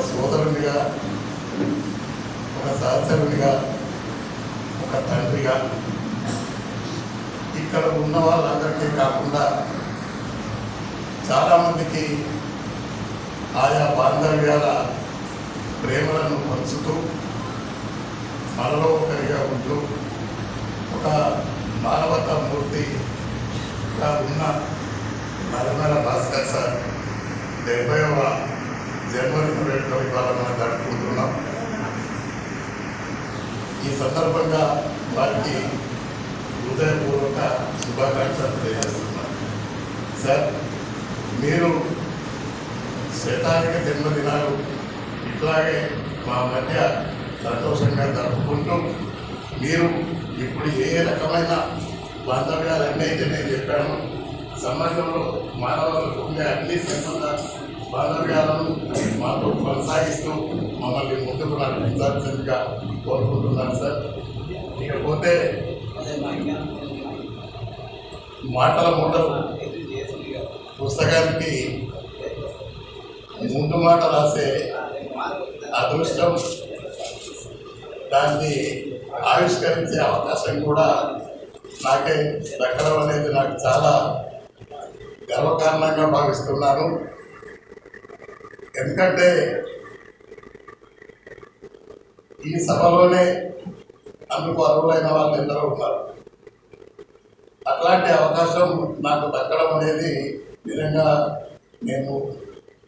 సోదరునిగా, ఒక సహచరునిగా, ఒక తండ్రిగా ఇక్కడ ఉన్న వాళ్ళందరికీ కాకుండా చాలామందికి ఆయా బాంధవ్యాల ప్రేమలను పంచుతూ మనలో ఒకరిగా ఉంటూ ఒక మానవతా మూర్తిగా ఉన్న నల్లమల భాస్కర్ సార్ 70వ జన్మదిన వేడుకలు ఇవాళ మనం జరుపుకుంటున్నాం. ఈ సందర్భంగా వారికి హృదయపూర్వక శుభాకాంక్షలు తెలియజేస్తున్నాను. సార్, మీరు శతాధిక జన్మదినాలు ఇట్లాగే మా మధ్య సంతోషంగా జరుపుకుంటూ మీరు ఇప్పుడు ఏ రకమైన బాంధవ్యాలన్నీ అయితే నేను చెప్పాను, సమాజంలో మానవులకు ఉండే అన్ని సంబంధ బాంధవ్యాలను మాతో కొనసాగిస్తూ మమ్మల్ని ముందుకు నడిపించాల్సిందిగా కోరుకుంటున్నాను సార్. ఇకపోతే మాటల మూటలు పుస్తకానికి ముందు మాట రాసే అదృష్టం, దాన్ని ఆవిష్కరించే అవకాశం కూడా నాకే దక్కడం అనేది నాకు చాలా గర్వకారణంగా భావిస్తున్నాను. ఎందుకంటే ఈ సభలోనే అందుకు అర్హులైన వాళ్ళు ఎందరో ఉన్నారు. అట్లాంటి అవకాశం నాకు దక్కడం అనేది నిజంగా నేను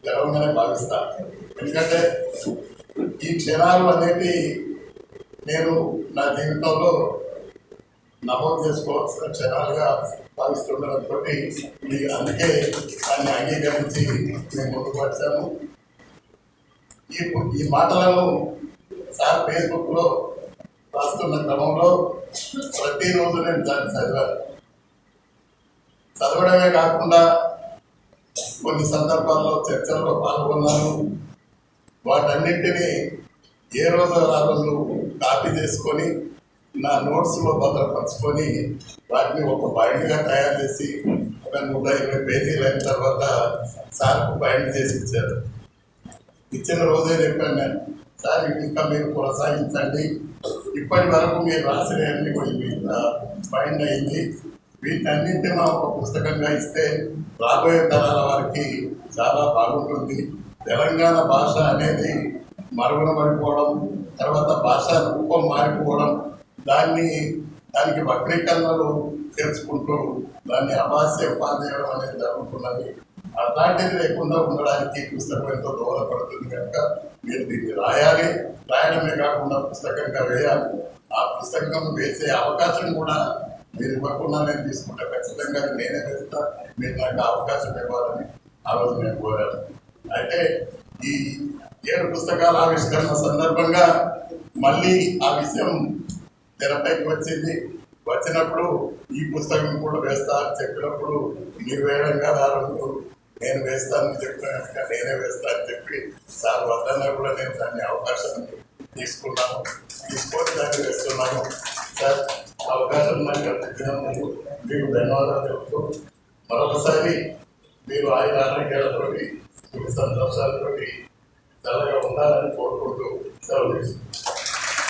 గర్వంగానే భావిస్తాను. ఎందుకంటే ఈ క్షణాలు అనేవి నేను నా జీవితంలో నమోదు చేసుకోవాల్సిన క్షణాలుగా భావిస్తుండడంతో అందుకే దాన్ని అంగీకరించి నేను ముందుకు వచ్చాను. ఈ మాటలను సార్ ఫేస్బుక్లో రాస్తున్న క్రమంలో ప్రతిరోజు నేను దాన్ని చదవడమే కాకుండా కొన్ని సందర్భాల్లో చర్చల్లో పాల్గొన్నాను. వాటన్నింటినీ ఏ రోజు ఆ రోజు కాపీ చేసుకొని నా నోట్స్లో భద్రపరుచుకొని వాటిని ఒక బైండ్గా తయారు చేసి ఒక 120 పేజీలు అయిన తర్వాత సార్కు బైండ్ చేసి ఇచ్చారు. ఇచ్చిన రోజే చెప్పాను నేను, సార్ ఇంకా మీరు కొనసాగించండి, ఇప్పటి వరకు మీరు రాసినవన్నీ బైండ్ అయింది, వీటన్నింటినీ ఒక పుస్తకంగా ఇస్తే రాబోయే తరాల వారికి చాలా బాగుంటుంది. తెలంగాణ భాష అనేది మరుగున పడిపోవడం, తర్వాత భాష రూపం మారిపోవడం, దానికి వక్రీకరణలు చేసుకుంటూ దాన్ని అభాస్య ఉపాధ్యాయుడు అనేది జరుగుతున్నది. అట్లాంటిది లేకుండా ఉండడానికి పుస్తకం ఎంతో దోహదపడుతుంది. కనుక మీరు దీన్ని రాయడమే కాకుండా పుస్తకంగా వేయాలి. ఆ పుస్తకం వేసే అవకాశం కూడా మీరు ఇవ్వకుండా నేను తీసుకుంటే ఖచ్చితంగా నేనే వేస్తా, మీరు నాకు అవకాశం ఇవ్వాలని ఆ రోజు నేను కోరాను. అయితే ఈ 7 పుస్తకాల ఆవిష్కరణ సందర్భంగా మళ్ళీ ఆ విషయం తెరపైకి వచ్చినప్పుడు ఈ పుస్తకం కూడా వేస్తా అని చెప్పినప్పుడు మీరు వేయడం కాదు, ఆ రోజు నేను వేస్తానని చెప్పిన నేనే వేస్తా అని చెప్పి సార్ వద్దన్నా కూడా నేను దాన్ని అవకాశం తీసుకొని దాన్ని వేస్తున్నాను. సార్, అవకాశం నాకు కల్పించినందుకు మీకు ధన్యవాదాలు చెప్తూ మరొకసారి మీరు ఆరోగ్యాలతోటి సంతోషాలతోటి చల్లగా ఉండాలని కోరుకుంటూ సెలవు.